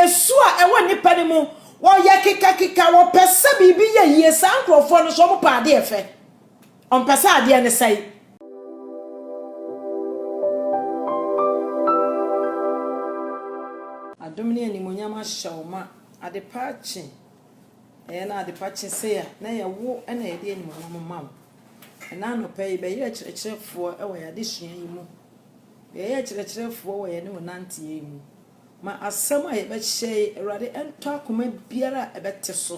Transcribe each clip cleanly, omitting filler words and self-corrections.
yesu a ewo nipa ne mu wo ye kika wo pese bibi ye yesa ankrofo no so mo pa ade efe on pese ade ne sai adomni animonyama shawma ade pachi na ade pachi se ya na ye wo na ye de animonyama mawo na no pay be ye kirekirefo e wo ya de sua yi mu ye kirekirefo wo ye ne wonante yi mu ma asem a ye be hye erade ento akoma biara e bete so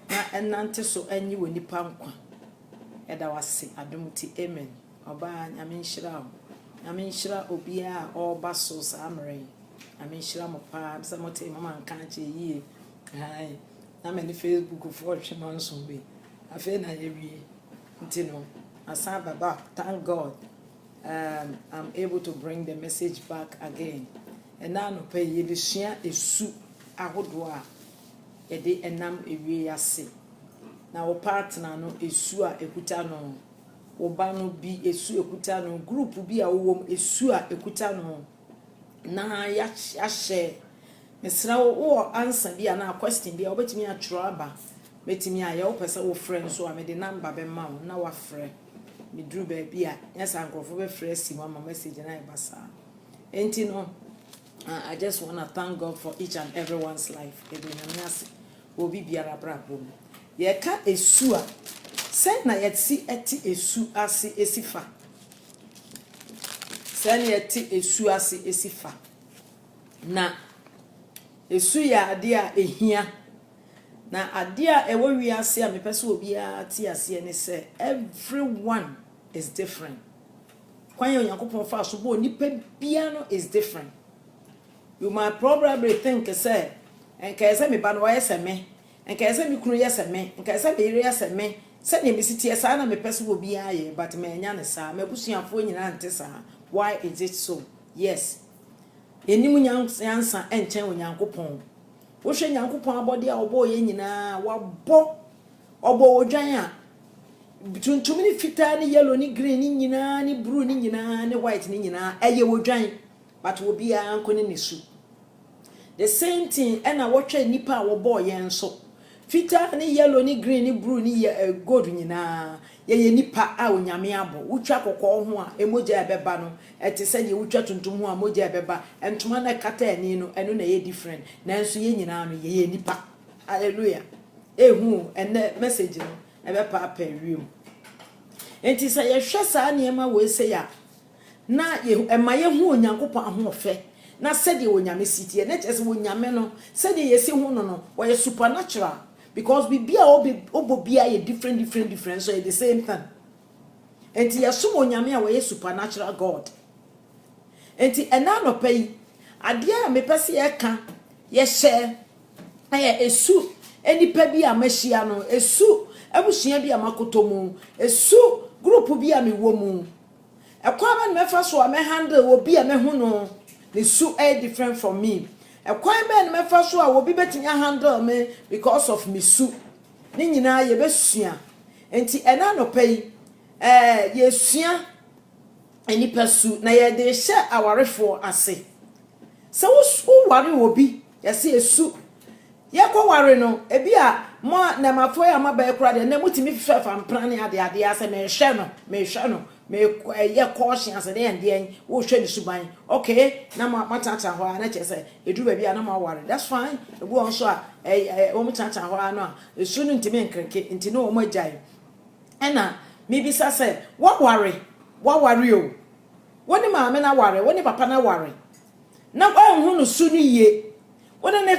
na enante so anyi woni pankwa eda wase adomti amen oba nyame nhyira obia oba so samre nyame mo pa bisa mote mama nkan che yi hai na me ni Facebook for hwemanso be afi na ye wie ntino asaba back. Thank God I'm able to bring the message back again. And now no pay ye share esu ahodo a ye de enam ewie ase na wo partner no esu a ekuta no wo ba no bi esu ekuta no group bi a wo esu a ekuta no na ya share mesra wo answer bi na question bi a obetimi atro aba metimi a ye wo pese wo friend so a me de number be ma wo na wa frɛ me dru ba bi a yes ankrofo be frɛ si mo ma message na e basa enti no I just want to thank God for each and everyone's life. Obi biara brabo. Ye ka esu a sen na yeti eti esu ase esifa. Sen yeti esu ase esifa. Na esu ya ade a ehia. Na ade a ewo wiase a mepese obi a ti ase ne se everyone is different. Kwan ye Onyankopon fa so bo nipa bia no is different. You might probably think say and say me ba no yes me and say me kunu yes me and say me ire yes me say me siti esa na me pese wo bia ye but me nya ne sa me busuafo nyina ante sa. Why is it so? Yes, enim nyansa enchen Onyankopon wo hwe Nyankopon abode a obo ye nyina wabo obo odwan a tuntum ni fita ni yellow ni green ni nyina ni blue ni nyina ni white ni nyina eye wodwan but wo bia anko ni nesu. The same thing and I watch a nipa wo boy yen so fita ni yellow ni green ni blue ni gold nyina ye nipa a onyame abo utwa kokko ho a emoja ebeba no ete se ye utwa tuntum ho a moja ebeba entuma na kata ani no eno na ye different nanso ye nyina no ye nipa. Hallelujah. Ehu ene message no ebe pa pa wiem enti se ye hwe sa na ema we se ya na ye ema ye hu Onyankopon ahofe na said you nyame sitie na chese wo nyame no said yesi hu no we supernatural because we be obobia ye different so the same thing enti yesum onyame a we supernatural God enti ena no pay ade a me pese ye ka ye share aye esu enipa bi a mahia no esu abusua bi a makotomu esu group bi a me wo mu ekwa ba me fa so a me handle obi a me hu no the su different from me. A quite man me first so I will be betting a handle me because of me su. Nina ye besia. Enti enano pay yesia any pursue na ye de share our refo ase. So who worry will be yesi a su. Ye ko worry no ebia mo na mafo ya maba ekura de na mutimi fifa fam plan ya de ase me hwe no me ye caution as de ende wo hwe ni suban okay na matata ho na che say edu ba bia na ma worry that's fine e go on so a wo matata ho no a esu no ntimi nkreke nti no wo magai ena me bi sa say what worry o woni ma me na worry woni papa na worry na hu no su ni ye woni ne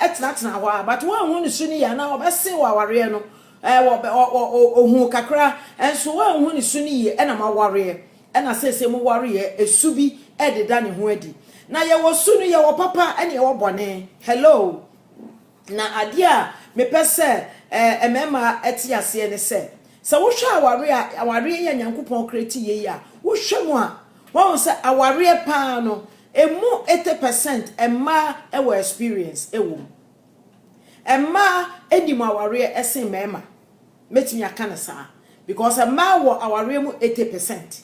etna ho but hu no su ni ya na obese wa worry no ohun kakra enso wa hu ni su ni ye ena ma ware ena sese mo ware esu bi ededa ne ho adi na ye wo su ni ye wo papa ene ye wo bone hello na ade a me pese emema etiase ne se wo hwa aware ye Nyankopon kreti ye ya wo hwe mu a wo se aware pa no emu 80% emma ewo experience ewo emma enim aware esen mema metimi aka sa because emma wo aware mu 80%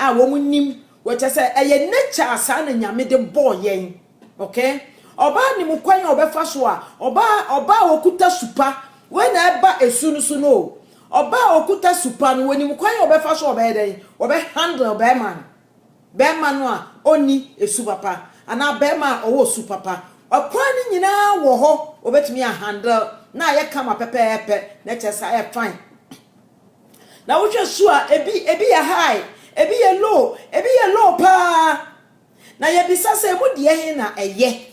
a wo mu nim wo che se eye nature asa na nyame de boy yen okay oba ni mu kwan obefa so a oba okuta supa when eba esu no so no oba okuta supa no woni mu kwan obefa so obe den obe handle be man no a oni esu papa ana be man owo su papa okwan ni nyina wo ho obetumi a handle na ye kama pepepe na chesa e fine na wo hwe su a ebi ya high ebi ye low pa na ye bisa se emu de he na eye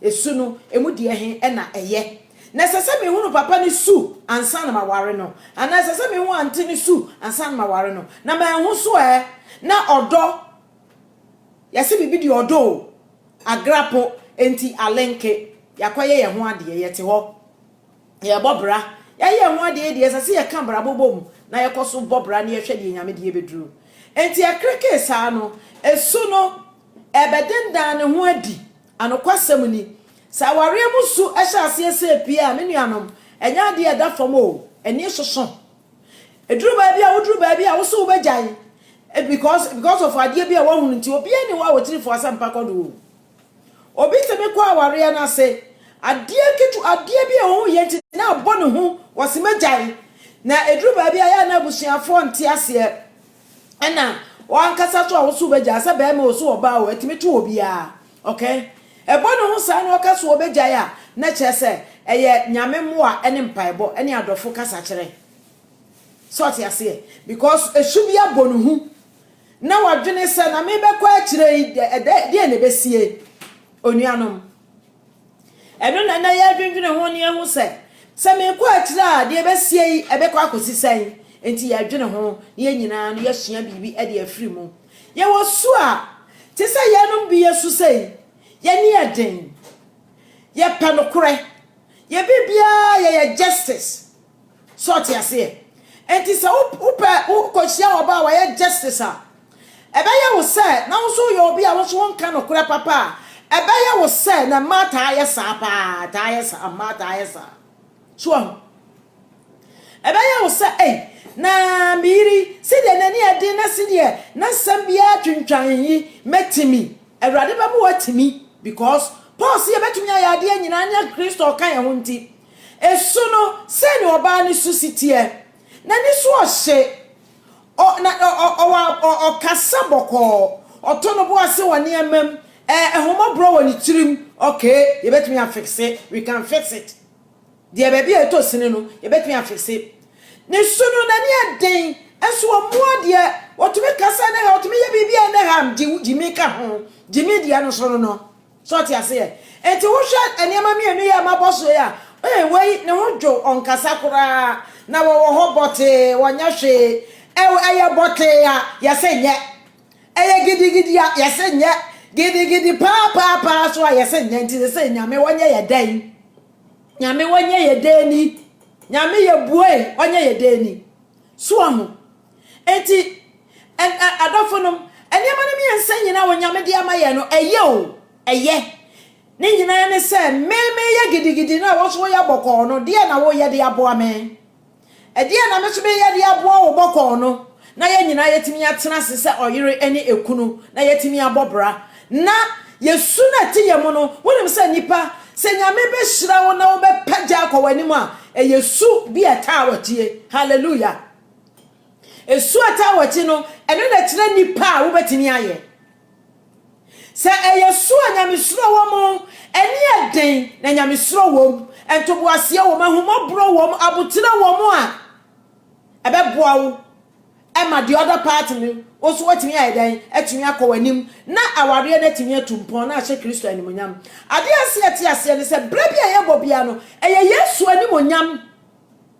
esu no emu de he na eye na sese me hunu papa ni su ansa na maware no ana sese me hu anti ni su ansa na maware no na ma hu so na odo yesi bibi di odo agrapo enti alenke yakoye ye ho ade ye te ho ye bobra ye ho ade de sese ye kan bra bobom na ye koso bobra na ye hwe de nyame de ye bedru enti akreke sa no esu no ebeden ne ho adi anokwasem ni sa ware musu ehya ase pia me nuanom enya de eda fom o eni soso eduru ba bia woduru ba bia wo so bejan because of ade bia wo hunu nti obi ani wa wotiri fo asampa kodo obi teme kwa aware na se ade bia wo ye nti na abo ne ho wo se mejan na eduru ba bia ya na busuafo nti ase ena wan kasa to wo so bejan se be ma wo so oba wo etimi to obi a okay ebono hu sa na okaso obeja ya na chese eye nyame moa ene mpaebo ene adofo kasa kire sort ya se because esubia bonu hu na wadwene se na me bekwa kire de ne besie onuanom eno na ya dwendwene ho ne hu se me kwa kire a de besie yi ebekwa akosi sen enti ya dwene ho ye nyina no ya sua bibi e de afiri mu ye wo su a te se ye no bi yesu sei ye ni eden ye panokure ye bibia ye justice sort ya se enti se ukohia oba wa ye justice a ebe ye wo se na wo so ye obi a wo so won kan okure papa ebe ye wo se na mata ye sa pa ta ye sa mata ye sa so ebe ye wo se na miri si de nani ade na si de na sambia twintwan yi metimi awrade ba mo watimi because Paul see betumi ayade anyina anya Kristo kan ye ho nti esu no se ni oba ni susitie na ni so ohye o kasa boko otono bo ase woni amam ehomobro woni tirim okay ye betumi afix it we can fix it de ba bia eto sine no ye betumi afix it ni su no na ni aden enso omo de otumi kasa na otumi ye bibia na ham jimi ka ho jimi dia no so no sort ya say enti wo hwe eniama mienu ya maboso ya wei ne ho dwo onkasa kura na wo ho bote wonya hwe eye bote ya se nye eye gidigidi ya se nye gidigidi pa so ya se nye enti se nyame wonya ye dan nyame wonya ye dani nyame ye bue wonya ye dani so ho enti adofonom eniama ne mi ensa nyina wo nyame de amaye no eye o eye ni nyina ne se meme ya gidigidi na wo so ya boko no de na wo ye de aboa me de na me so be ye de aboa wo boko no na ye nyina yetimi atena se oyire ene ekunu na yetimi abobra na yesu na ti ye mu no wonim se nipa se nyame be hyira wo na wo be pagya akowani mu a yesu bi eta watie hallelujah esu eta wati no eno na kire nipa a wo betimi aye se yesu anyamesuro wo mu eni eden na anyamesuro wo mu entobo ase wo mahumobro wo mu abutira wo mu a ebeboa wo ema the other part ni oso watimi ayeden etumi akowanim na aware na timi atumpon na ahye Kristo animonyam ade ase ne se brabia ye bobia no eye yesu animonyam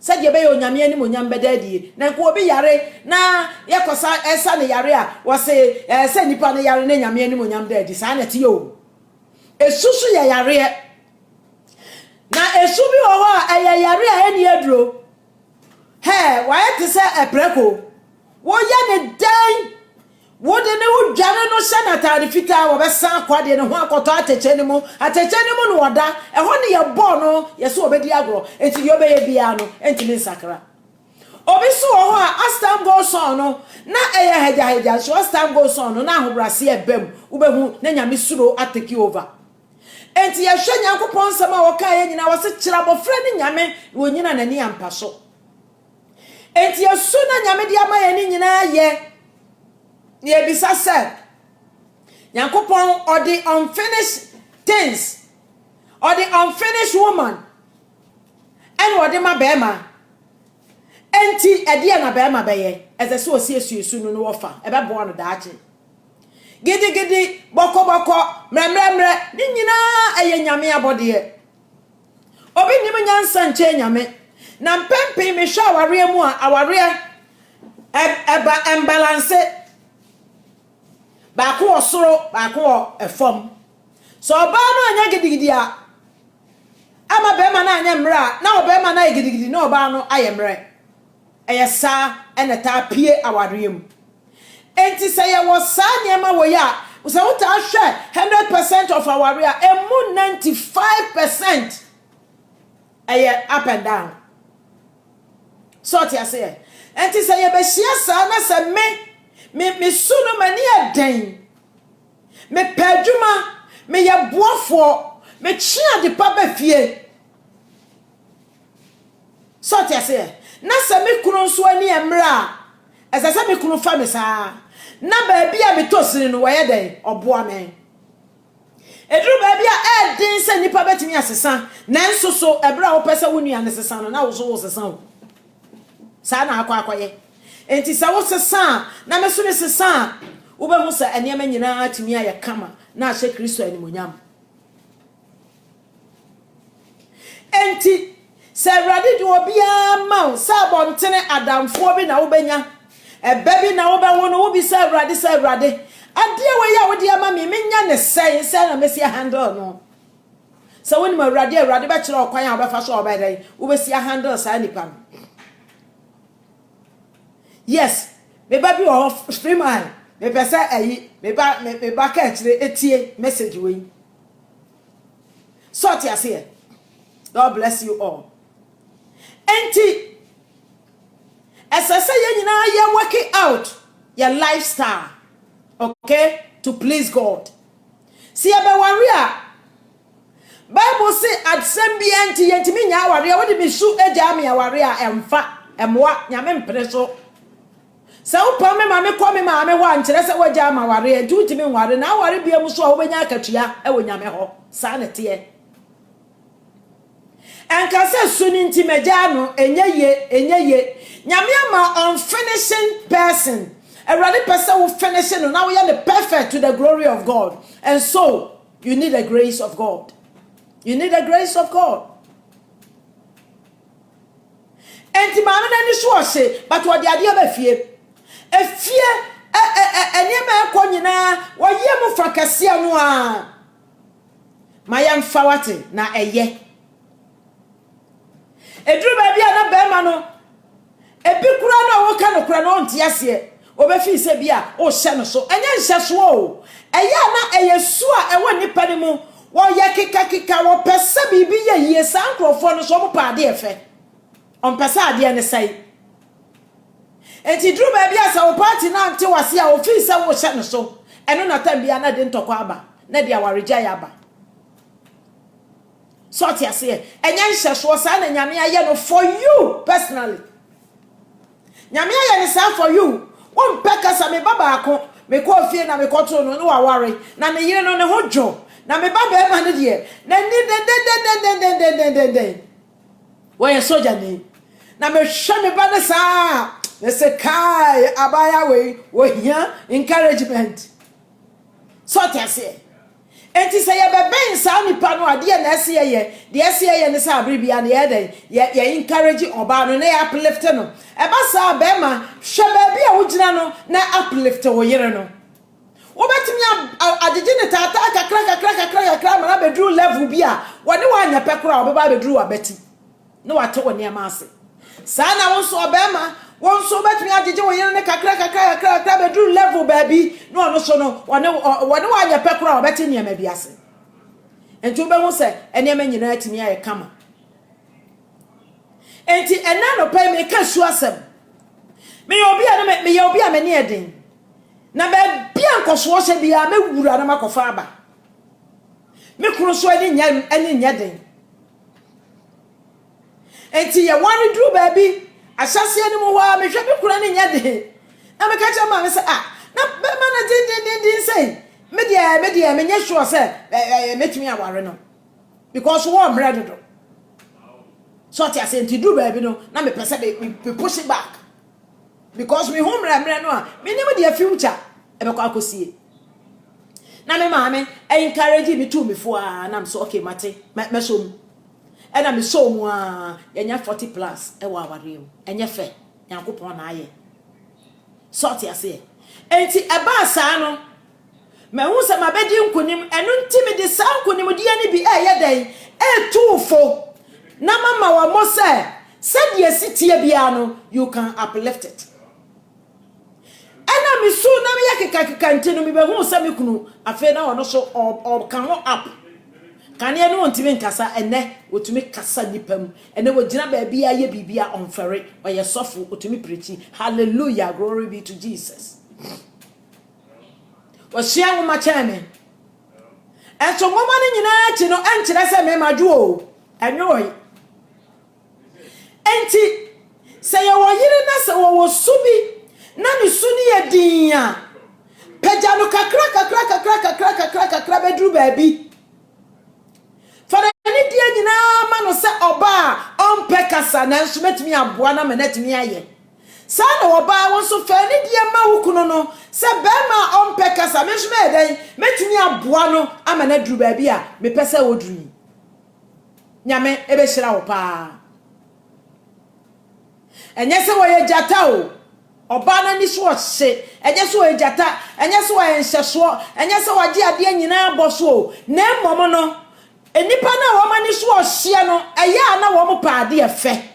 se de be ye onyame animonyam bedadie na ko obi yare na yekosa esa ne yare a wo se se nipa ne yare na nyame animonyam dadi sa na tie o esusu ye yare na esu bi wo ho a eye yare a eni aduro he wa ye te se epreko wo ya ne dan wo de ne wo dwane no hye na tade fita wo be san kwade ne ho akoto atecheni mu no woda ho ne ye bo no ye so obedi agro enti yo be ye bia no enti ne sakra obi so wo ho a astam go so no na eye heja so astam go so no na ahobrase e bam wo be hu na nyame suro ateki over enti ye hwe Nyankopon nsem a woka ye nyina wose kira bofra ni nyame wo nyina nani ampa so enti yesu na nyame dia ma ye ni nyina ye ye bisa se Nyankopon or the unfinished things or the unfinished woman and what ma bema enti ede na bema beye eze so osiesu no no wofa ebe bo no daache gidi boko mremre ni nyina eye nyame abode obi nim nyansa nche nyame na mpempe me hwa aware mu a aware eba imbalance ba ko osoro ba ko efom so oba no anya gidi a ama bema na anya mra na obema na gidi na oba no ayemre eyesa eneta pie aware mu enti say ye was sa niema wo ya so what I share 100% of our area emu 95% eye up and down so what you say enti say ye be hia sa na say me sunu mani adan me padwuma me ye boafo me chia de pa ba fie so what you say na say me kunu so ani emra esa say me kunu fa me sa na ba bia me tosini no waye den oboa men edru ba bia edin se nipa betimi asesa nanso so ebra wo pese wonu ane sesa no na wo so wo sesa wo sa na akwaye enti sa wo sesa na me so me sesa wo be hu sa enema nyina atimi aye kama na ahye Kristo animonyam enti se rade de obia ma sa bontene adamfo bi na wo benya baby na wo ba wono wo bi say Awurade ade we ya wo de ama me nya ne say na me sia handle no so when ma Awurade ba kire okwan a obefa so obedai wo be sia handle sa nipa yes me ba bi o free man me pesa ayi me ba ka kire etie message we so ti ase God bless you all enti as I say, you're working out your lifestyle, okay, to please God. See, about warrior. Bible say at some BNT yentimi nya warrior. What be shoot a jammy a warrior emfa emwa nyame mpreso. Se upa me mame kwa me mame wa nkyere se wa jama warrior du timi ware na ware bia mu so obenya akatua e wo nyame ho sa ne te enka se suni nti meja no enye ye nyame ama unfinishing person Awurade person will finish no now we are the perfect to the glory of God and so you need the grace of God. You need the grace of God. Enti maame na ni so ose but what the idea be fie efie enema ekọ nyina wo ye mu fakase no a mayam fawate na eye eduru ba bia na be ma no ebi kura na wo ka no kura no ntiase obefi se bia o hye no so enye nhye so o eya na eyesu a ewo nipa ni mu wo ye kika wo pese bibi ye yie sankrofo no so mo pa de efe on pese ade ne sai enti dru ba bia sa wo party na nti wase a ofi se wo hye no so eno na tam bia na de ntokwa aba na de awaregya ya aba so tiase enye nhye so sa na nyame aye no for you personally. Nyame aye ne sa for you. Won peka sa me baba akon me ko fie na me ko to no wa ware na me yire no ne hojo na me baba e ma ne de na ni de we soja ni na me hwe me ba ne sa le se kai abaya we hia encouragement so tiase enti say ye bebe nsa nipa no ade na ese ye de ese ye ne sa abribia na ye den ye encourage oba no na ye uplift no e ba sa be ma hwe ba bia wo gina no na uplift wo yere no wo betimi agege ne tata kakra ma na bedru level bia wode wa anya pekura wo ba bedru wa beti no wa to woni ama ase sa na wo so oba ma won so betimi agege wo yere ne kakra bedru level baby no no so no wone wa anya pekura wo beti ne ma bi ase enti be hu se ene ma nyina atimi aye kama enti ena no pay me ka su asem me obi a me ne eden na be bia nkoso hye bia me wura na makofa aba me kunu so ani nya den enti ye wan dru baabi asase ani mu wa me hwe me kunu ani nya den na me ka cha ma me say na be ma na din say me dia me nya sure say metimi aware no because wo mre dodo so ti ase enti dru baabi no na me pese be push it back because me home mre no a me nim dia future e be kwa akosie na me maame encourage me to me fo na am so okay mate me so mu e na me so mu yenya 40 plus e wa aware o enye fe yankopon na aye so ti ase enti e ba sa no me hu se mabedi nkonim enu nti me de sa nkonim de ani bi ye dan e tuufo na mama wa mo se de sitie bia no you can uplift it ana mi su na me yakeka ntenu mi be hu se me kunu afi na ono so o kan ho up kan ye no ntimi nkasa ene otumi kasa nipam ene wo gina ba bia ye bibia onfere oye sofo otumi preach hallelujah glory be to Jesus Osia wo ma cheme. Enso ngoma ni nyina chi no enkyere se me madwo o. Enyoy. Enti se ye wo yire na se wo subi na ni suni ye din a. Peja no kakra bedru baabi. Fara ni die nyina ma no se oba onpe kasa na nso metimi aboa na menetimi aye. Sana oba won so fa ni die ma wukuno no se be ma ompe kasa me hwe eden metumi aboa no ama na duru baabi a me pese woduru nyame ebe hira wo pa enye se wo ye jata o oba na ni so hye enye se wo ye jata enye se wo ye nhyeso enye se wo gi ade nyina aboso o na mmom no enipa na wo ma ni so hye no eya na wo mo pa ade efe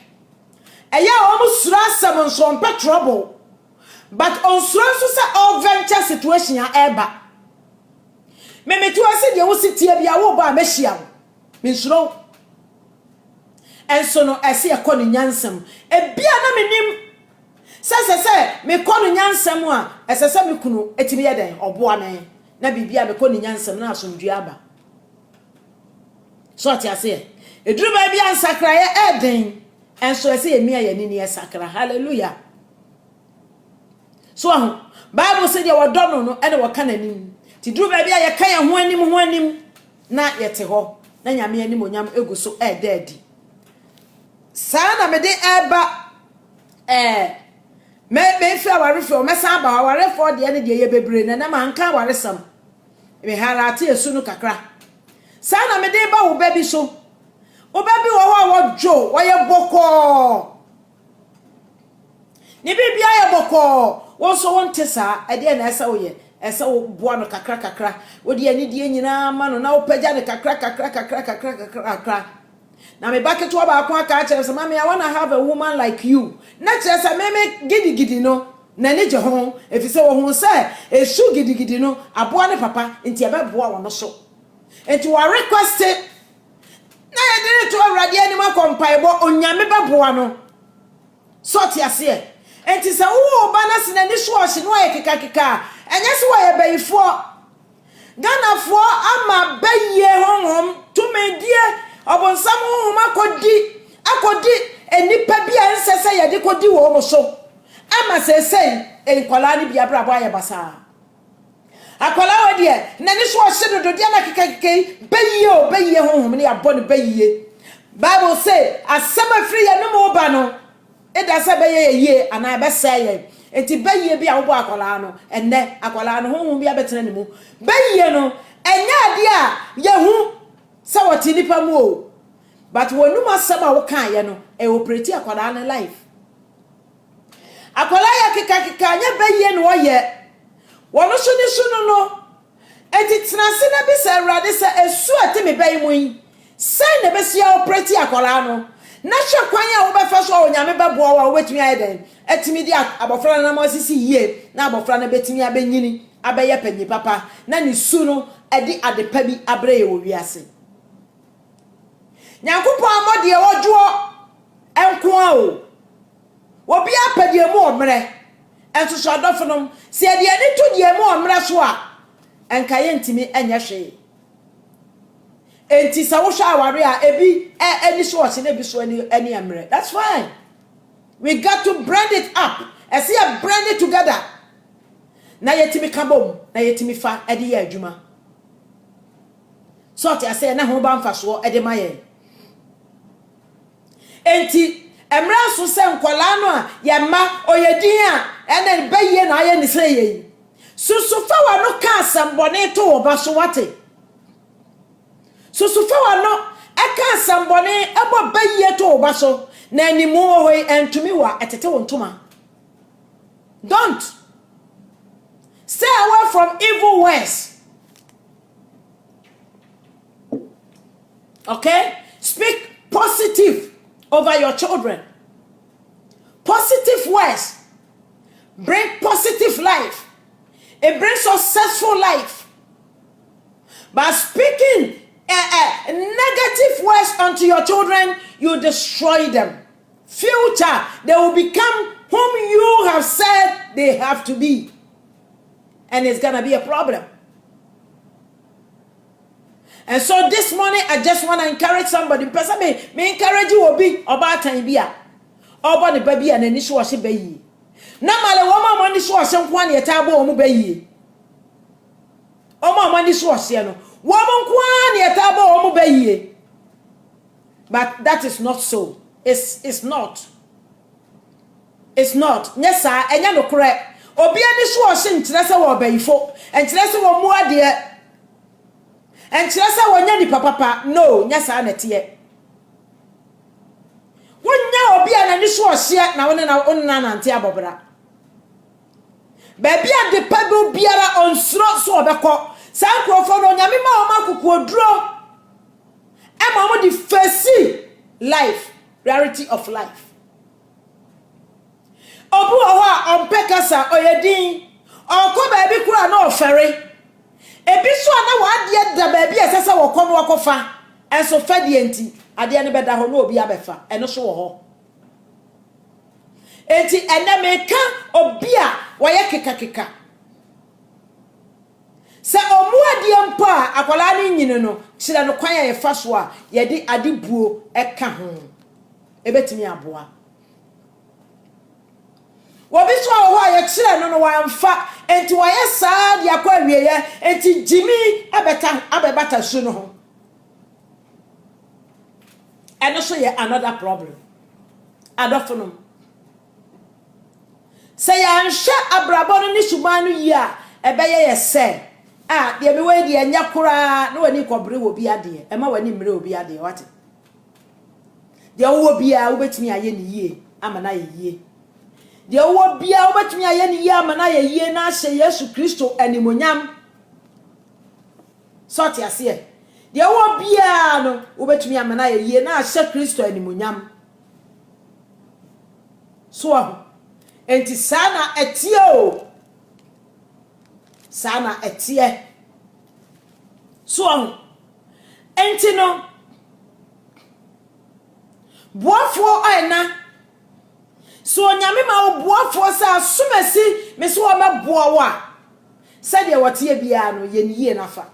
eya wo mo sura asem so on trouble but on sura so say all venture situation ya eba me metu ase de wo sitie bia wo ba mehia wo me suro enso no ese ekọ no nyansam ebia na menim se me kọ no nyansam a ese me kunu etimi ye den oboa me na bibia me kọ no nyansam na asomdua aba so ati ase eduru ba bia nsakra ye eden enso ese emi aye ni esakra hallelujah so Bible say dey wodono no ene wo kananim ti duru ba bia ye kan ye ho anim na yete ho na nyame anim onyam egu so ededi sana me de eba me fi aware fi o mesa ba aware fo de ene de ye bebre na ma nka aware sam me harate esu no kakra sana me de ba wo ba bi so obabi wo jo wo ye boko ni bibia ye boko wo so won tesa e de na esa wo ye esa wo boa no kakra wo de ani die nyina ma no na wo pagya ne kakra na me bucket wo ba akwa ka chere se mama I want to have a woman like you na chere se me gidi no na ne je ho efi se wo ho se esu gidi no aboa ne papa enti e be boa wo no so enti wo request na ye dire to awrade ani ma kompaibo onyame beboa no so ti ase enti se wo ba na sina ni so ohye no ye keka enye se wo ye bayifo ganafo ama baye honhom tumedie obonsam honhom akodi enipa bia nsese ye de kodi wo mo so ama sesei enkwala ni bia brabo aye basa akwala wodi na ni so ohye dodo dia na keka baye honhom ni abone baye Bible say asema free ye no mo ba no eda se baye ye ana be say enti baye bia wo akwala no enne akwala no honhom bia betena ni mu baye no enya ade a ye hu se woti nipa mu o but wonu masaba wo kan ye no e operate akwala no life akwala ya keka nya baye no ye wono so ni so no enti tenase na bi se awrade se esu ate me baye mu yi se na be sia operate akwala no na hwe kwan ya wo be fa so onyame beboa wa wo betumi ayeden etimi di abofra na mo sisi yie na abofra na betimi abenyini abeye panyi papa na ni su no edi adepa bi abre ye wo wiase nyankopon amode wojuo enko a o obi apade mu omre enso so adofo se de ani to de mu omre so a enka ye ntimi enye hwe enti sa wo hwa aware a ebi any so ose na ebi so any emre. That's fine. We got to brand it up. I see a brand it together. Na yetimi kabom, na yetimi fa ede ye adwuma. So I say na ho ba mfa so ede maye. Enti emra so se nkwala no a ye ma oyedin a ene baye na aye ni se ye. Susu fa wa no ka asambone to wo ba so wate. Susu fa wa no aka asambone ebo baye to wo ba so na animu ho entumi wa etete wo ntoma. Don't stay away from evil ways. Okay? Speak positive over your children. Positive words bring positive life. It brings successful life. By speaking negative words unto your children, you destroy them. Future, they will become whom you have said they have to be. And it's going to be a problem. And so this morning, I just want to encourage somebody. Person me encourage you obi about time bia. Oba the baby and any so she be. Na male woman money so she nkwan ye tabo omu be yi. Omo money so she no. Woman nkwan ye tabo omu be yi. But that is not so. It's not. It's not. Yes sir, enya no correct. Obi ani so she nkyere se wo bayifo. Enkyere se wo mu ade. Enkyere se wo nya ni papa. No, nya sa na tie. Wonya obi anani so ohye na wona na onna nante abobra. Baby ade pebe biara onsuro so obekọ. San krofo no nyame ma o makuku oduro. E ma mo di face life, reality of life. Obu oho a ompekasa oyedin. Onko baby kura na ofere. Ebi so na wa ade da baby esese wo kọ no wakofa. Enso fadie enti ade ne beda ho na obi abefa. Eno so wo ho. Enti ene meka obi a woye keka. Se omu ade mpa akwala ni nyine no kire no kwan ye fa so a ye de ade buo eka ho. Ebetimi aboa. Wobi so wo a ye kire no no wa mfa enti woye saa de akwa wieye enti jimi abebata su no ho. And also another problem. Adofonom. Say ansha abrabon ni subanu yi a ebeye ye se. Ah, de me we de anya kura na wani kobre wo bi ade. E ma wani mre obi ade wate. De wo bia wo betimi aye ni yie amana ye yie. De wo bia wo betimi aye ni yie amana ye yie na hye Yesu Kristo animonyam. Sort ya se. De wo bia no wo betumi amana ye yie na hye Kristo animonyam. So enti sana etie o. Sana etie. So enti no boafo aina so nyame ma wo boafo sa sumasi me so ma boawa sade wote bia no ye niye nafa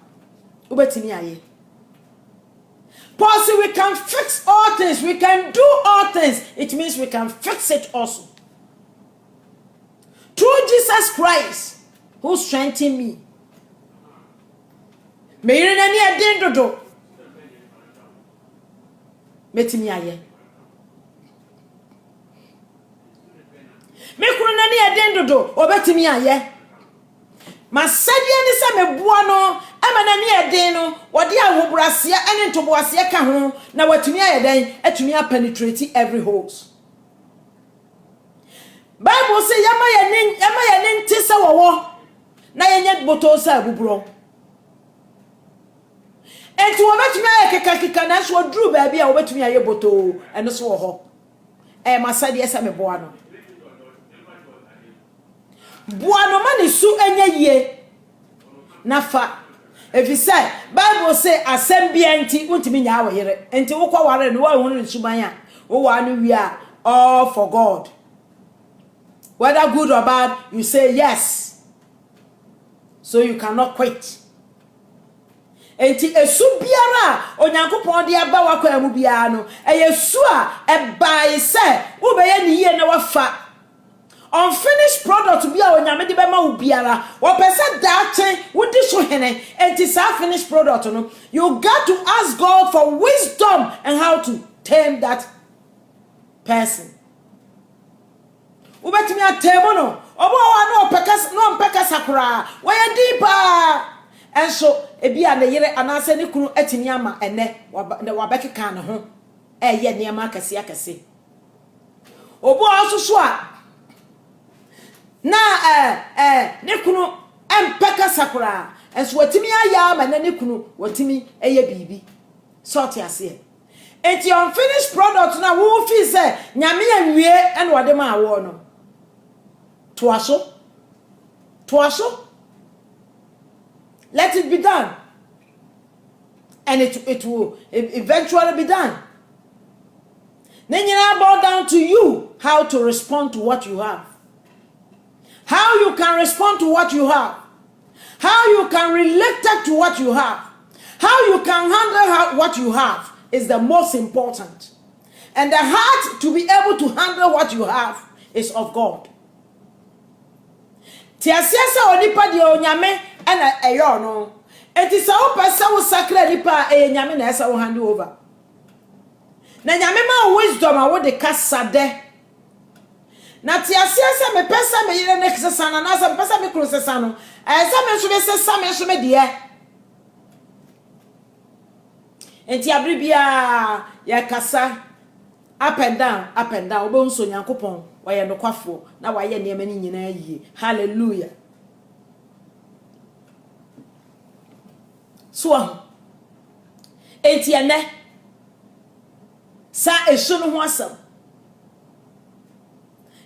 ubetimi aye. Paul, we can fix all things, we can do all things. It means we can fix it also through Jesus Christ who strengthened me. Me yire nani adin dodo metimi aye. Me kunu nani adin dodo obetimi aye. Masade ni se me boa no ama nani adin no wode ahobrase ene ntoboase ka ho na watumi aye den atumi penetrate every holes. Bible say yama ye nti se wowo na yenye boto sa buburo. Enti wo betumi aye keka na so duru ba bia wo betumi aye boto eno so wo ho. Masade se me boa no. Buano mani su enye ye nafa. If you say Bible say assembly enti untimi nya awere enti wo kwa ware no wa hunu nsuban a wo wa no wi a all for God. Whether good or bad, you say yes. So you cannot quit. enti esu biara onyankopon de aba wakwa mu biara no eyesu a ebai se wo be ye ne ye na wafa unfinished product bia onyame de be ma wo biara wo pese daachen wo di so hene enti sa finished product no you got to ask God for wisdom and how to tame that person. Ubetimi atemo no obo wa no peka sakura we deeper enso ebia ne yere anase ne kunu atimi ama ene wabekeka ne ho eye ne ma akase obo asoso a na ne kunu empeka sakura enso watimi aya ama ne kunu watimi eye bibi sort ase enti unfinished product na wo fi se nyame anwie ene wode ma awo no Toaso. Let it be done. And it will eventually be done. Then you bow down to you how to respond to what you have. How you can respond to what you have. How you can relate to what you have. How you can handle what you have is the most important. And the heart to be able to handle what you have is of God. Ti asiasa onipa de onyame na eyo no enti sa wo pesa wo sakra nipa nyame na esa wo hand over na nyame ma wisdom a wo de kasa de na ti asiasa me pesa me yire na kisa na na sa pesa me kro sesa no esa me so be sesa me so me de enti abribia ya kasa up and down obo nso nyankopon waye no kwafo na waye niema ni nyina yie hallelujah so enti ene sa esu no ho asam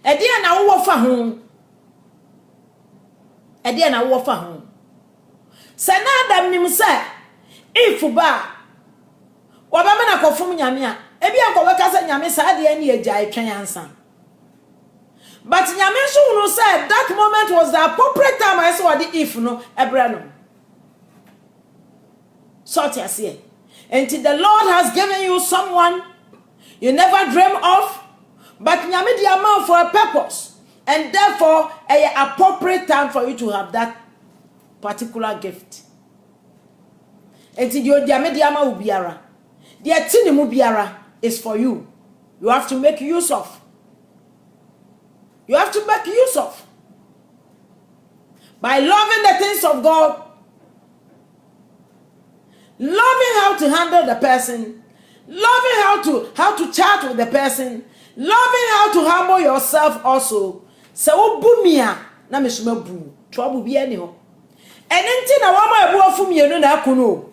edia na wo fa ho se na adam nim se if ba waba me na kofum nyame a ebi akwa kasa nyame sa de ani agya etwen ansa. But nyame so no said that moment was the appropriate time I saw the if no ebra no. Sort here. Until the Lord has given you someone you never dream of, but nyame the amount for a purpose, and therefore a appropriate time for you to have that particular gift. Until you nyame the amount ubiara. The atini mubiara is for you. You have to make use of. You have to make use of. By loving the things of God, loving how to handle the person, loving how to chat with the person, loving how to humble yourself also. So bumia na mesuma bu. Trouble bi eni ho. Enti na wa ma ebu afum yenu na akuno.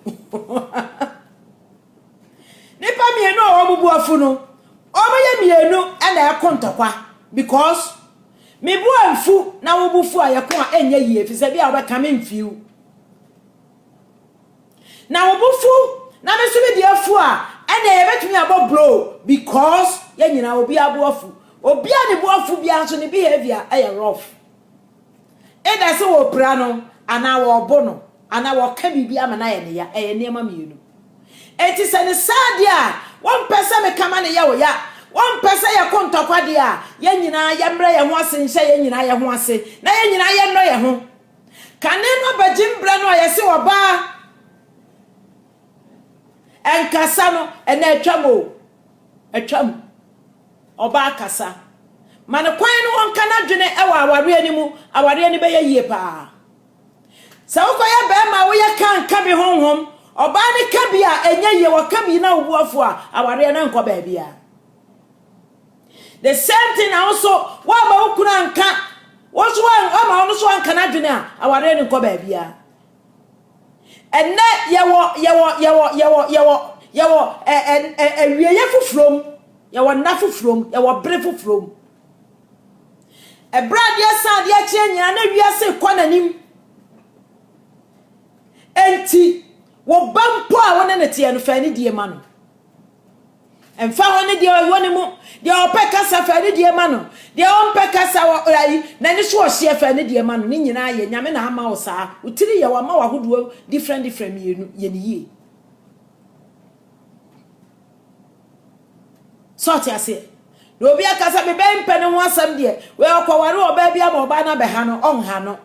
Nipa mienu a wa bu afu no. Omo ye mienu na ekontokwa because me bu amfu na wo bufu ayeko a enye yie fi se bia wo ka me mfiu na wo bufu na me so be dia afu a ene ye betumi abo blow because ye nyina obi abo afu obi ani bu afu bia so ne behavior aye rough e da se wo pra no ana wo bo no ana wo ka bibia ma na ye ne ya eye ne ma mienu enti se ne sadia one person me kama ne ya wo ya one person ya kontokwa dia ye nyina ya mra ye ho ase nhyɛ ye nyina ye ho ase na ye nyina ye no ye ho kane no bagimbra no ye se oba enkasa no ena atwam oba akasa man kwan no won kana dwene e wa aware ani mu aware ani be ye yie pa sa wo ya be ma wo ye kan ka bi honhom oba ne ka bi a enya ye wo ka bi na wo buafo a aware na nko ba bia. The same thing also wa ma ukuna nka wo so wa ma ono so anka na dwene a aware ni nko ba bia enne yewo wieye fufrom yewo na fufrom yewo bre fufrom e brad ye sad ye che nyina na wiase kwananim enti wo bampo a wona ne tie no fa ni die ma no And found it dear one more, the old peckers of any dear man, the old peckers are then it's was she for any dear man, Ninian, I, Yamina Mausa, who tell you our mother who do different ye. Sort I say. No be a casa be ben penny one some dear, well, Kawaro, baby, or Bana Behano, on Hano.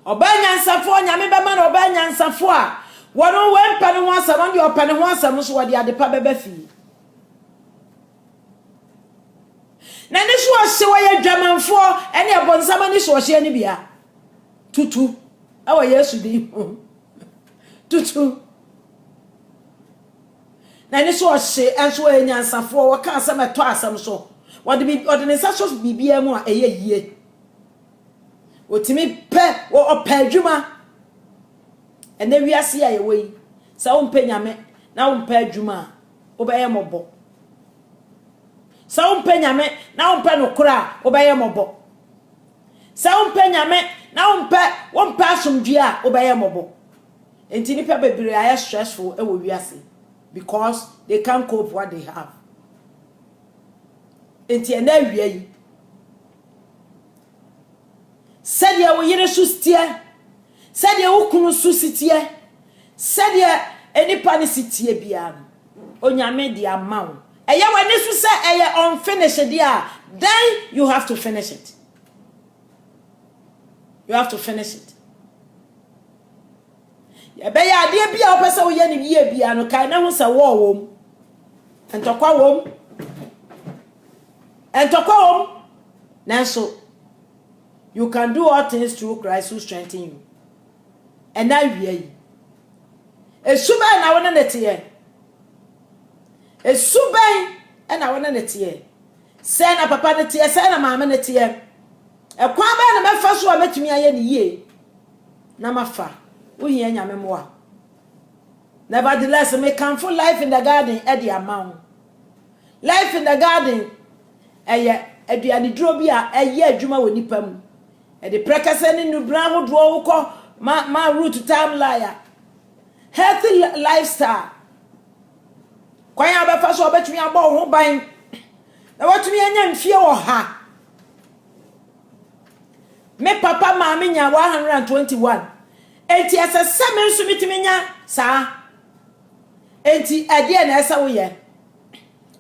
Or Banyan Safon, Yamibaman, or Banyan Safua. One went penny once around your penny once, and was what the other Pabefi. Na this was so why German for any upon somebody so she any bia. Tutu. Our yesterday. Tutu. Na this was say and so any answer for what can some at twice some so. What the be organizations be mo a ye. What to me pe or pejuma. And then we are see away. So penyame na pejuma. Obey mobo. Sa umpenya me na umpe no kura obeye mobo. Sa umpenya me na umpe asomdua obeye mobo. Enti nipa bebre are stressful e wo wiase because they can't cope what they have. Enti na wiye yi. Sadia wo yire sustie. Sadia wo kunu susitie. Sadia enipa ne sitie bia. Onyame di amawo. Eya when you say eya unfinished dia, then you have to finish it. You have to finish it. Ya be ya de bia opese wo ye ne bia bia no kai na hu se wo wom. Entokwa wom. Entokwa wom. Nanso you can do all things through Christ who strengthens you. And now we are. Esuma na wona nete Esubay and I want to tear. Send a papa the tear, send a mamma the tear. A quaban and my first one met me a ye. Namafa, we hear your memoir. Nevertheless, I may come for life in the garden at the amount. Life in the garden, a drobia, a year juma with nipum. At the precassin in the brown wood roll my root to time liar. Healthy lifestyle. Kwanya be fa so obetumi abo ho ban na watumi anya mfie wo ha me papa ma me nya 121 enti ese se me nso mitimi nya sa enti ade na ese wo ye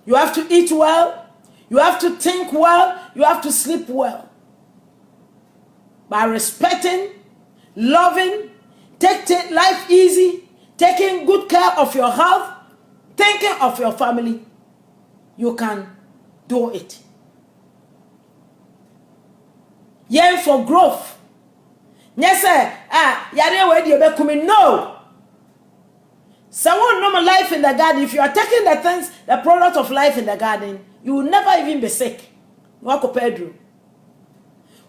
you have to eat well, you have to think well, you have to sleep well by respecting, loving, taking life easy, taking good care of your health, thinking of your family, you can do it. Yen for growth. Yes, yare we dey be kumi no. Someone normal life in the garden. If you are taking the things, the product of life in the garden, you will never even be sick. Wako Pedro.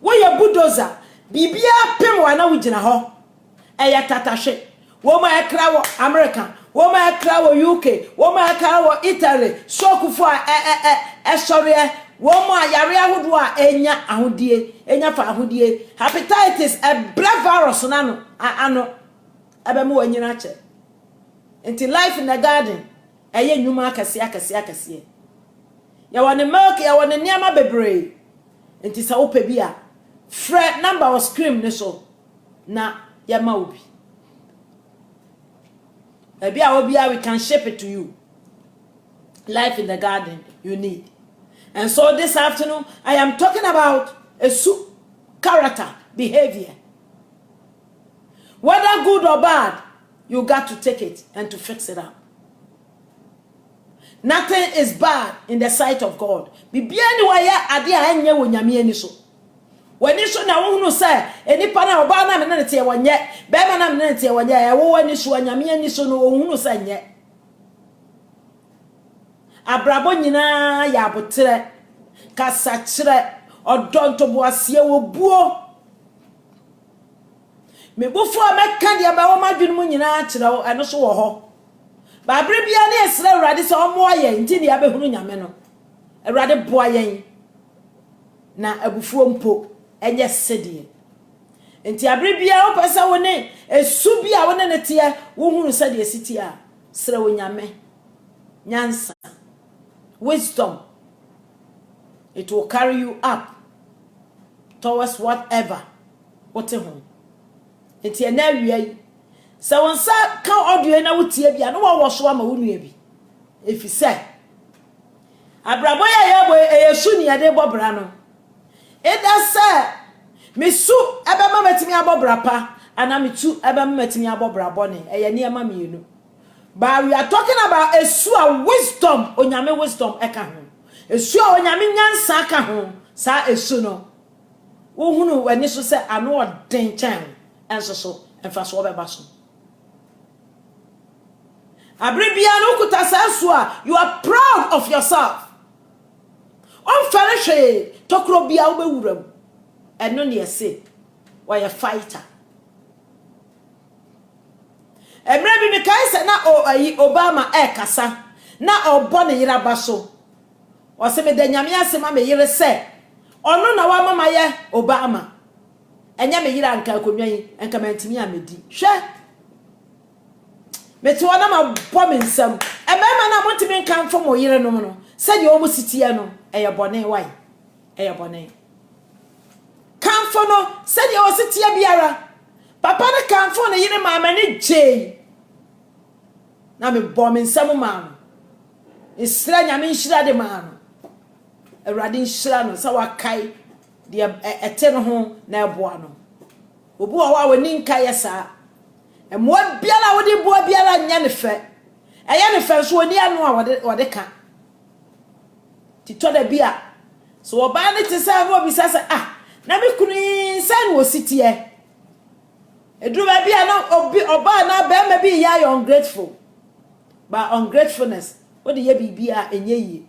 When you bulldozer, bibia pem wana wujina ho. Eya tatashe. Woma ekra wo America. Woma ekra wo UK, woma ekra wo Italy, sokufo sorry, woma yare ahodo a enya ahodie, enya fa ahodie. Hepatitis a black virus nano ano abemu wanyina che. Enti life in the garden, eye nyuma akase. Ya wane milk, ya wane niama bebre. Enti sa ope bia, Fred number or scream ne so na ya ma obi. We can shape it to you. Life in the garden you need. And so this afternoon I am talking about a character, behavior. Whether good or bad, you got to take it and to fix it up. Nothing is bad in the sight of God. When you show now who say any pana obana menete wanye be mana menete wanye e wo wani so anyame ani so no ohunu say nye abrabo nyina ya botere kasa kire odonto boase wo buo me bofo ameka dia ba wo madwene mu nyina kire wo eno so wo ho ba abre bia na esra urade se omo aye nti ne ya behunu nyame no urade boa yen na abufuo mpo enye sedie enti abribia wo pesa woni esu bia woni ne tie wo hunu sedie sitie a sere wo nyame nyansa wisdom, it will carry you up towards whatever. What a home. It's an area. So when sa can audio na wutie bia no wa so ama wonu bi. If you say Abraboya ya boy eyesu ni ade bobra no. It does say me su ebe ma metimi abobra pa ana me tu ebe ma metimi abobra bone eye ne ma me yenu. But we are talking about esu a wisdom, onyame wisdom eka ho. Esu a onyame nyansa ka ho, sa esu no. Wo hunu wani so say ano odin chan enso so emfa so obeba so. Abribia no kuta sa so a you are proud of yourself. On fellowship tokro bia wo bewuram. Eno ne yese, why a fighter. Emre bi me kai se na Obama kasa na obo ne yira baso o se me da nyame asema me yire se ono na wa mama ye Obama enya me yira anka akonwa yi enka mantimi amedi hwe me ti wona ma bo me nsam emema na montimi nkan fo mo yire no no se de o mo sitie no eye bone why eye bone kan fo no se de o sitie biara papa na kan fo na yire mama ni je na me bom nsam ma isra nyame nhyira de ma no awrade nhyira no sa wakai de ete no ho na eboa no obu wa wani nkai sa emo biara wodi bo biara nya ne fe eye ne fe so oni anu a wode ka tito da bia so oba ne te sa no obisa sa na me kunu nsa no ositie edru ba bia no oba na be ma bi ya ungrateful. But ungratefulness, what the ye be enye ye.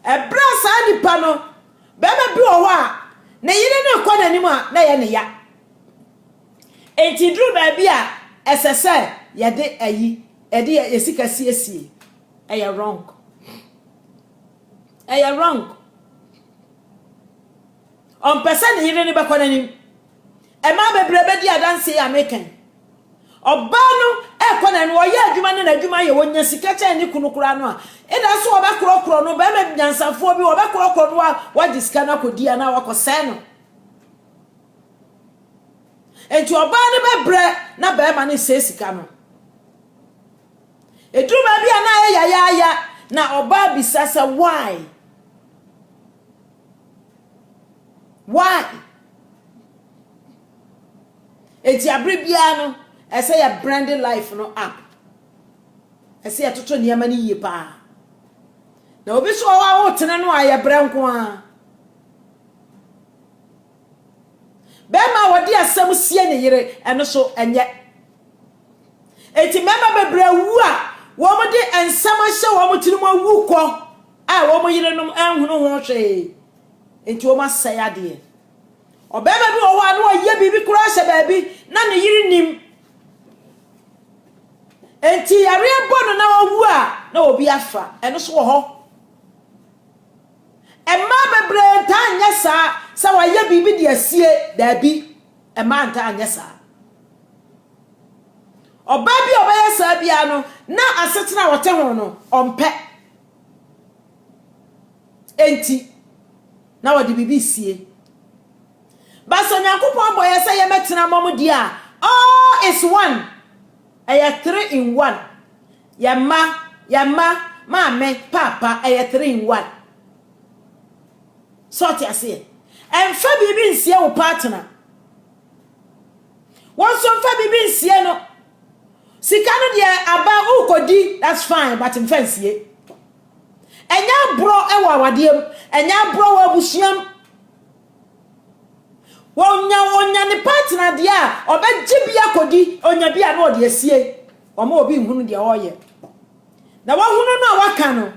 A brass ani pano, bema bi owa, na yine no kwa na nimu na ye ne ya. Enti dru ba bia esese ye de ayi, e de esika siesie. Eye wrong. Eye wrong. On person yine ne ba kwa na nim. E ma bebrebe di adanse ya meken. Obano ekona no oye adwuma ne adwuma ye wonya sika cha ni kunukura no a eda so obekorokoro no be ma nyansafo bi obekorokoro no wa diska na kodia na wakose no enti obane bebre na be ma ne sika no eduma bia na ya na oba bisasa why enti abribia no I say a branded life no up. I say a toto niamani ye pa. Na obi so wa wotena no aye branko a. Be ma wodi asem sie ne yire eno so enye. Enti mema bebre wu a wo mo de ensam ahye wo mo tirimu awu ko a wo mo yire no anhunu ho hwe. Enti wo ma say ade. Obeba bi wo wa no ye bibi kura hye ba bi na ne yire nim. Enti yare bono na wawu a na obi afa eno so ho emma bebre ta anya sa wa ye bibi de asie da bi emma nta anya sa oba bi obeye sa bia no na asetena wote ho no ompe enti na wodi bibi sie baso nyankopon boye sa ye metena mom dia all is one. Aya 3 in 1. Yama, mame, papa, aya 3 in 1. Sort ya say. And fa bibi nsie wo partner. Won so fa bibi nsie no. Sika no de aba ukodi, that's fine, but in fancy. Enya bro ewa awadiem, enya bro wa busuam. Wonya ne partner dia obejibia kodi onya bia na ode asie omo obi nhunu dia oye na wahunu no waka no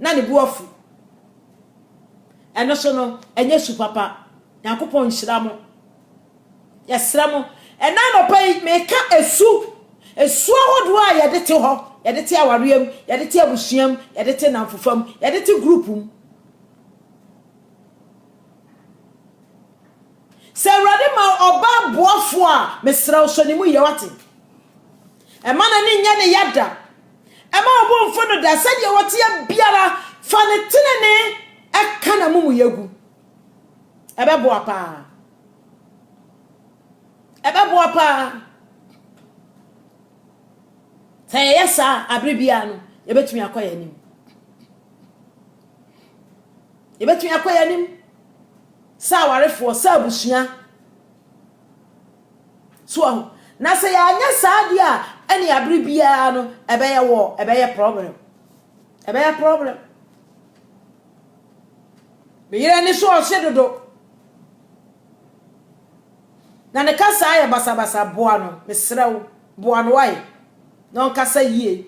na ne buofu eno so no enye su papa yakopon nhira mo yesra mo ena no pai meka esu ahodo a yede te ho yede te awarem yede te abusuam yede te namfofam yede te groupum se rade ma oba boafo a mesra so ni mu ye wate e ma na ni nya ne yada e ma obo mfo no da se de wote ya biara fanetene aka na mumu yegu ebebo apa say yesa abribia no yebetumi akoya nim sa warefo sa busua so na say anya sa dia ene abribia no ebeye problem be yire ni so hyedodo na ne kasa ya basa boa no mesrew boa no wai no kasa yie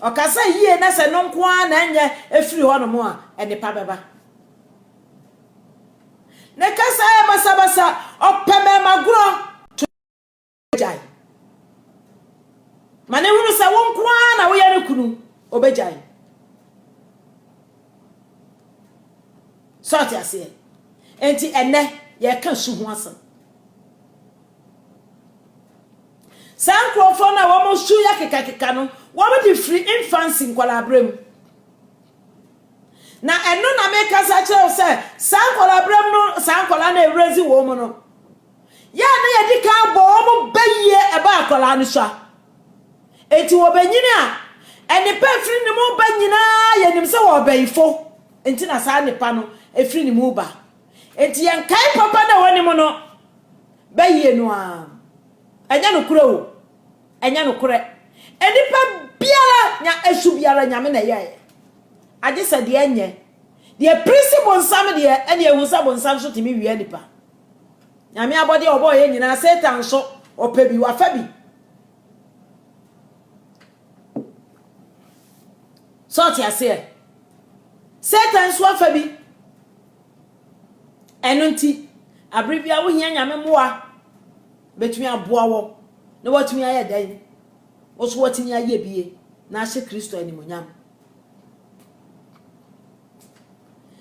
o kasa yie na se no nko a na enye efiri ho no mo a ene pa beba ne kasa ya basa opeme maguro jai mane hunu se wo nko a na wo ye ne kunu obejai sort ya se enti ene ye ka su ho asem Sankrofo na wo mo su ya kekakeka no wo be di free infancy nkwalabrem na eno na me kasa kire se sankwalabrem no sankwala na erezi wo mo no ya na ye di ka bo mo baye e ba akwala no sha enti wo banyini a eni pa free ni mo banyina ye nim se wo bayifo enti na sa ne pa no e free ni mo ba enti yan kai papa na woni mo no baye no a anya no kure wo enya no kure enipa biara nya esu biara nyame na ye age se de enye de principle nsam de ene ehu sabo nsam so timi wi enipa nyame abode obo ye nyina satan so opebi wafa bi so ti ase satan so wafa bi enunti abribia wo hia nyame moa betumi aboa wo na watumi aye dan wo so watumi aye bie na ahye Kristo animonyam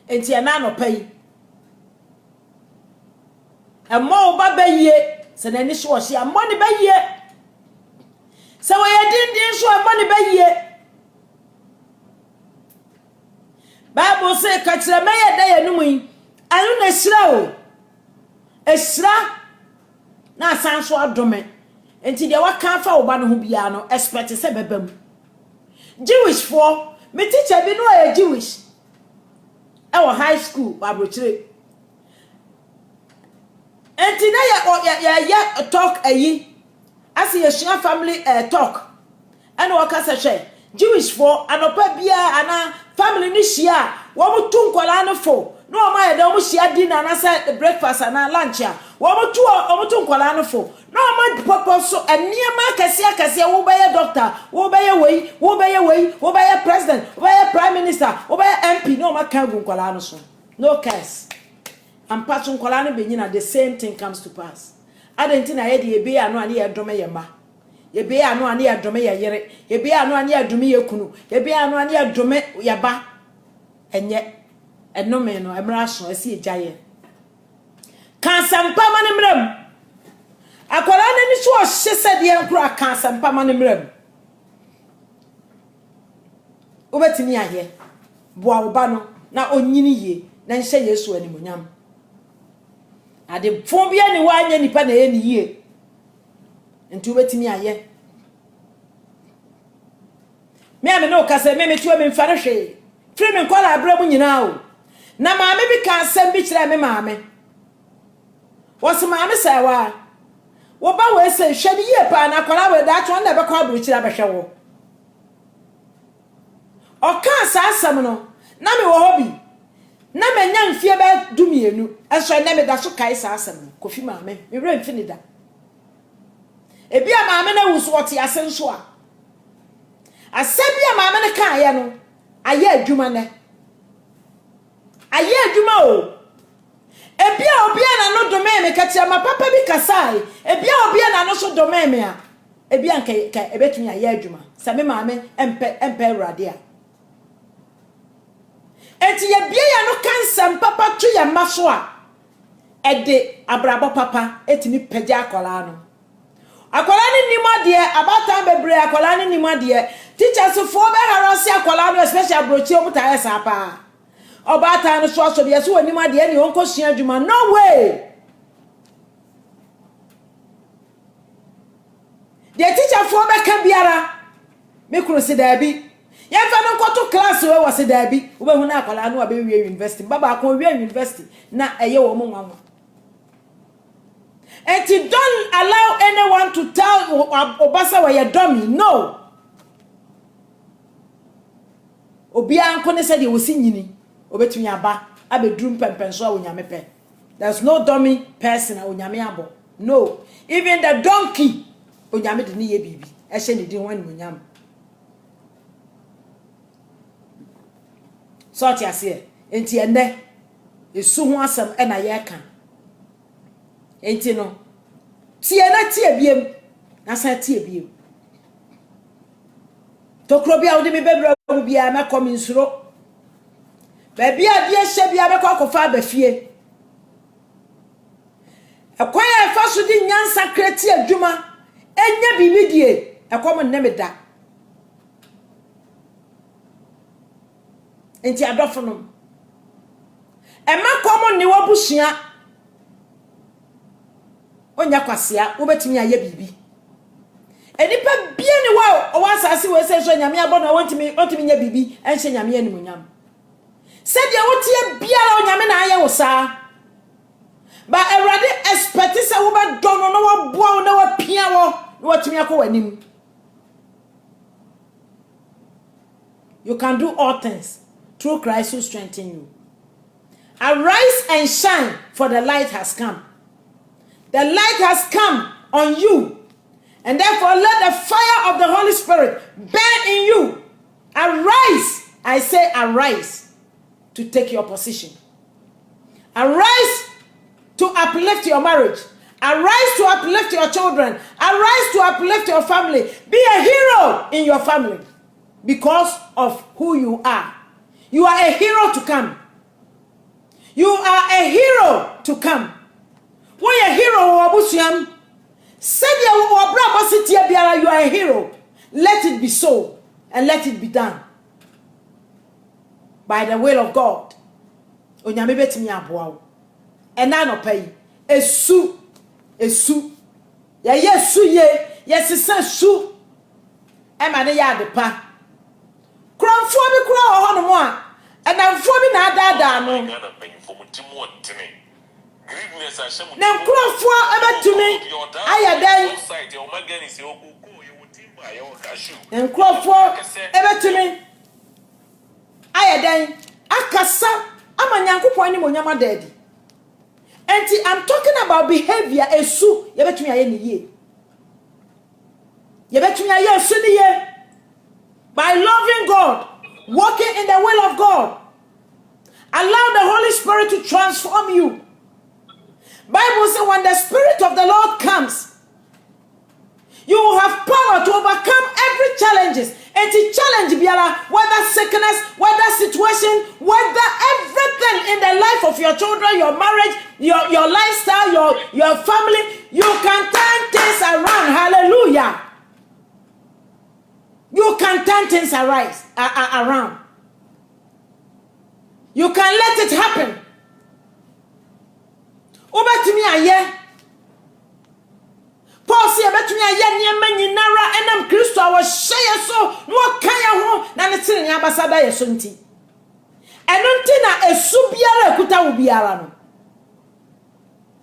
enti ana no pai emo ba baye se na ni so hye amo ne baye se wo ye din so amo ne baye Bible say ka kire me ye da ye numu yi anu na sira o esira na sanso adome enti de waka fa oba no ho bia no expect se bebam Jewish for me teacher bi no a Jewish our high school abrochire enti na ya talk ayi as ye share family talk and waka se hwe Jewish for anopa bia ana family ni shia wo mutu nkwala no fo no ma ya da mo shia dinner na say breakfast and lunch a wo mutu nkwala no fo no ma papa so eniema kase wo be doctor wo be president wo be prime minister wo be MP no ma kan gu nkwala no so no case am pass nkwala no be nyina the same thing comes to pass adenti na ye de ebe ya no ani ye dome ye ma ebe ya no ani ye dome ye yere ebe ya no ani ye dome ye kunu ebe ya no ani ye dome ye ba enye enome no emra so esi ejaye kansampa mane mram akwala ne ni so hye de enkura kansampa mane mram obetini aye boa oba no na onyini ye na nhye Yesu animonyam ade fon bia ni wanya nipa na ye ni ye nti obetini aye me ame no kase me tuwa me mfa no hwe free me kwala abramu nyina o na maame bi ka asem bi kire me maame wose maame sai wa wo ba we se hwede ye pa na kwala we da to na be kwa buru kire abehwe wo o ka asem no na me wo hobi na menya mfie be dumienu eso na me da so kai asem no kofi maame me wura mfi ni da ebi a maame na wuso wote asen so a asebi a maame ne ka aye no aye adwuma ne aye adwuma o ebia obia na no dome me katia ma papa bi kasai ebia obia na no so dome me a ebia nka ebetumi aye adwuma sa me maame empe urade a enti ye bia ya no kansam papa tu ya maso a ede abrabo papa etimi pagya akola no akola ni nimade abata bebre akola ni nimade Teachers for be harass akwala no especially brochi o muta esa pa. Oba ta no so be so wani ma de ni onko sua adwuma. No way. The teacher for be ka biara me kuro se da bi. Ye fa no nkoto class we was da bi. Wo be hu na akwala no be wi university. Baba ko wi university na eye wo mo nwanwa. And you don't allow anyone to tell Obasa where you're dummy. No. Obia Ankone said he was singing. Obetumi aba. Abe drum pempenso onyame. There's no dummy person onyame abo. No. Even the donkey onyame de ni ye bibi. Ehye ni din wan onyame. So ti ase. Enti ene esu ho asem e na ye ka. Enti no tie na tie biem na sa tie biem tokro bia wo de me bebra wo bia me kom nsuro ba bia bia hye bia be kokofa ba fie akwaya fa so di nyansa kreti adwuma enya bibidie ekom nne me da enti adofo no emakom ni wabusua onya kwasia wo betimi aye bibi enipa bia ni wa o wasase we se so nyame abo na wantimi nya bibi enhye nyame animunyam se dia wotie bia la nyame na aye wo saa ba erade expect se wo ba dono no wo boa na wo pia wo na watimi akọ you can do all things through Christ who strengthens you. Arise and shine, for the light has come. The light has come on you. And therefore let the fire of the Holy Spirit burn in you. Arise. I say arise to take your position. Arise to uplift your marriage. Arise to uplift your children. Arise to uplift your family. Be a hero in your family because of who you are. You are a hero to come. You are a hero to come. When a hero wabusiam, say you are a hero. Let it be so and let it be done by the will of God. Onyame betimi aboa. And na no pay. Esu. Ya yesu ye. Yesisa su. Ema ne ya adepa. Kronfo bi kura ho no mo a. Enamfo bi na adada no. Na nkrofo abatumi ayadan nkrofo abatumi ayadan akasa amanyankopon ni monyama dadi. And I'm talking about behavior esu yebetumi aye ni ye yebetumi aye esu ni ye by loving God, walking in the will of God. Allow the Holy Spirit to transform you. Bible says when the Spirit of the Lord comes, you will have power to overcome every challenges. And to challenge biara, whether sickness, whether situation, whether everything in the life of your children, your marriage, your lifestyle, your family, you can turn things around. Hallelujah. You can turn things around. You can let it happen. Obetumi aye. Paul say obetumi aye niam nyinara enam Kristo awo hye so no kan ya ho na ne tire ne abasada ye so nti. Eno nti na esu biara ekuta wo biara no.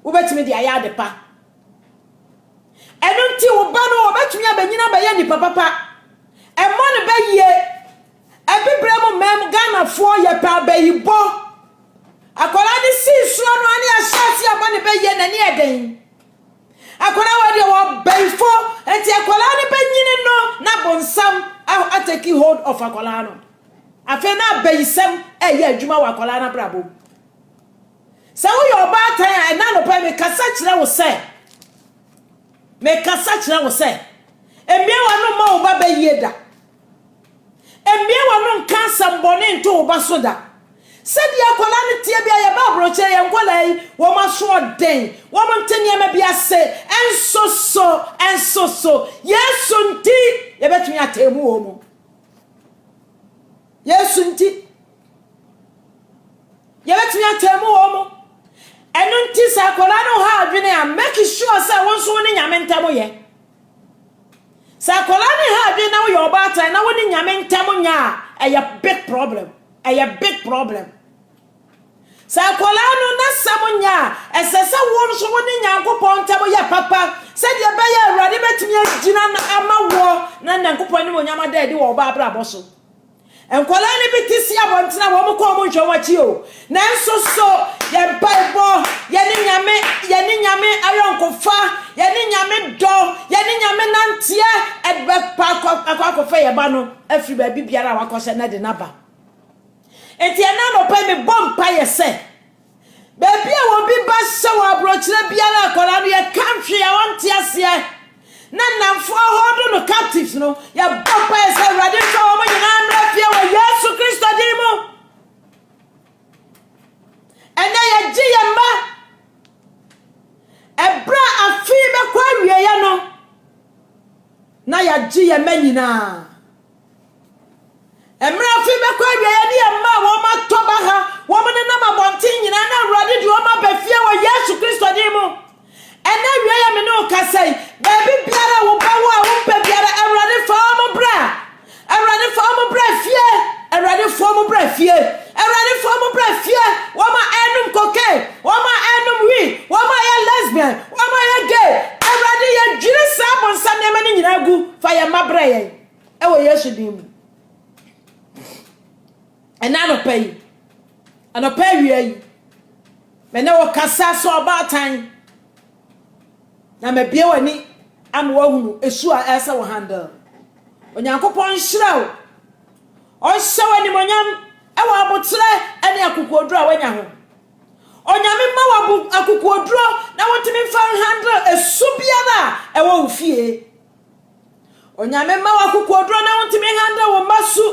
Obetumi di aye adepa. Eno nti wo ba no obetumi abanyina ba ye ni papa. Emo ne ba ye. Ebibre mo mem Ghana fo ye pa ba yibo. Akola ni si suo no ani ahyase abane be ye nani eden. Akola wadi wo beifo enti akola ni benyine no na bonsam ateki hold of akola no. Afe na beisem eye adwuma wa akola na brabo. Se wo yo ba tan na no pa me kasa kire wo se. Me kasa kire wo se. Emie wa no ma wo ba be ye da. Emie wa no nka sambone nto wo ba so da. Said yakola ni tie bia ye ba broche ye nkola yi wo ma so den wo ma ntene ma bia se enso so yesu nti ye betumi atemu wo mu Yesu nti yebetumi atemu wo mo enu nti sa akola no ha adwene a make sure say won so ne nyame ntamo ye sa akola ne ha adwene na wo ye obata na wo ne nyame ntamo nya a big problem big problem sa akola no na samonya esese won so wo ne nyankopon ntamo ye papa se de be ye awurade betumi agina na amawo na nyankopon ne mo nyama da de wo ba abra boso enkola ni bitisi abontena wo mo ko mo ntwe wachi o na nso so ye bible ye ni nyame ayonkofa ye ni nyame do ye ni nyame nantie edbe pa akwakofa ye ba no afri ba bibiara wakose na de naba etie na no pa me bompa ye se ba bia wo bi ba se wo abrochire biara akola no ye country ya wonte ase na namfo hodo no captives no ya bompa ye se radi so wo nyina amrafia wo Yesu Kristo dimo ene ye giye ma ebra afi be kwa wie ya no na ya giye ma nyina emra afi be kwa wie ya ni ma wo ma toba ha wo mo na ma bonti nyina na radi di wo ma bafia wo Yesu Kristo dimo ene wie ya me no kasai baby biara wo ba wo a wo pe biara awrade fa mo bra awrade fa mo bra fie awrade fa mo bra fie awrade fa mo bra fie wo ma enum koke wo ma enum wi wo ma ya lesbian wo ma ya gay awrade ya dwire sabon sane ma ni nyina gu fa ya mabra ye e wo Yesu dim ena no pay ana pay wi yi me na wo kasa so obatan na me bia wani am wo hunu esu a esa wo handle onyankopon hirawo o hyewa ni monyam e wo abotre ene akokoduro a wanya ho onyame ma wo akokoduro na wontimi fa handle esu bia na e wo fie onyame ma wo akokoduro na wontimi handle wo masu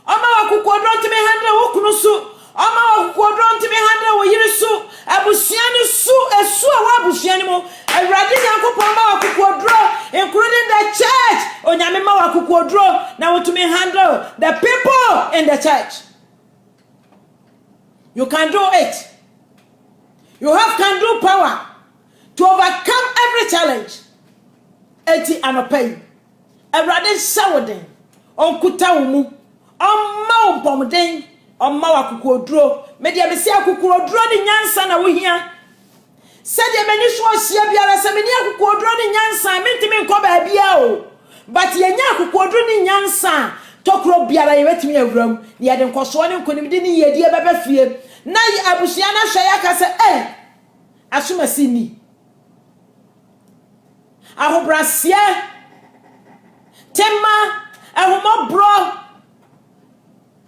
o ma wo akokoduro ntimi handle wo kunu su o ma wo akokoduro ntimi handle wo yiri su abusiani su esu a wo abusiani mo awrade nyankopon ma wo akokoduro including the church onyame ma wo akokoduro na wontimi handle the people in the church. You can do it. You have can do power to overcome every challenge. Eti anopai awrade sawoden onkuta wo mu omma wo pomden omma wo akokoduro me dia me se akokoduro ni nyansa na wo hia sede meni so ohia biara se meni akokoduro ni nyansa mentimi nko ba bia o but yenya akokoduro ni nyansa tokro biara ye wetimi awuram ni yede nkoso ne nkonimdi ni yedi e bebe fie na abusia na hwe ya ka se asumasi ni ahobrasie tema ahomobro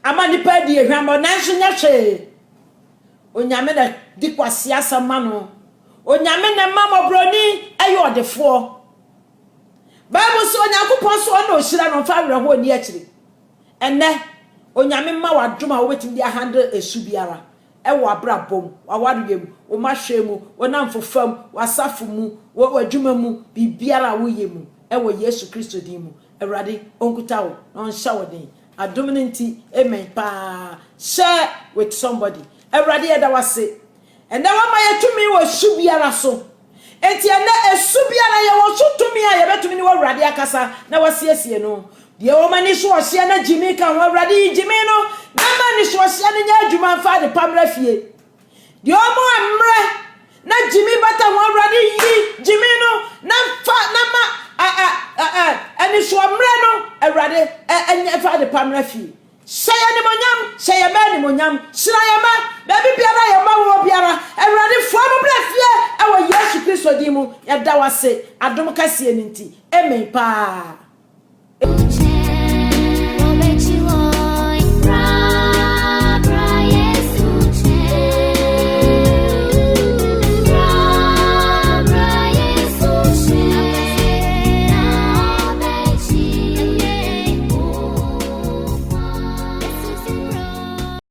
amani pa di ehwambo nanso nya hwe onyame na dikwase asama no onyame na mamobroni ayo odefo Bible so onyankopon so na ohira no fa werho ni akire enne onyame ma wadoma wo betim dia handle esu biara e wo abrabom wawadwem wo mahwemu wo namfofam wasafu mu wo adwuma mu bibiara wo yemu e wo Yesu Kristo din mu awrade onkuta wo on shawodin adominanti amen pa share with somebody awrade eda wase enda wa ma yetumi wo su biara so enti ena esu biara ye wo so tumi a ye betumi ni wo awrade akasa na wasiesie no de wo mani so ohia na jimi ka wo awrade jimi no na mani so ohia na nya adwuma fa de pamra fie de o mo amre na jimi bata wo awrade yi jimi no na fa na ma ani so amre no awrade enya fa de pamra fie Shaya ni monyam, shaya ma ni monyam, shaya ma, baby biara ya ma wo biara, awrade fo mo brafie, e wo Yesu Kristo di mu, ya da wase, adom kase ni nti, amen pa.